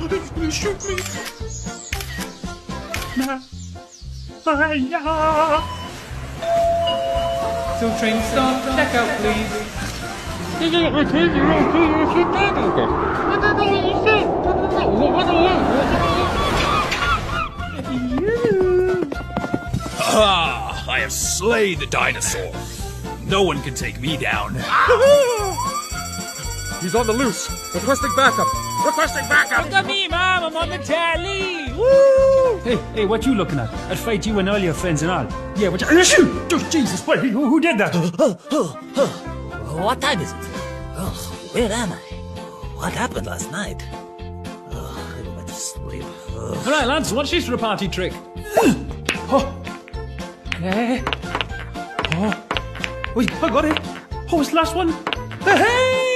He's gonna shoot me. So train stop, check out please. Ah, I have slain the dinosaur. No one can take me down. He's on the loose. Requesting backup. Requesting backup. Look at me, Mom. I'm on the tally. Woo! Hey, what you looking at? I'd fight you and all your friends and all. Yeah, what you... Shoot! Oh, Jesus, what? Who did that? What time is it? Oh, where am I? What happened last night? Oh, I went to sleep. Oh. All right, lads, what's this for a party trick? Oh, I got it. Oh, it's the last one. Hey!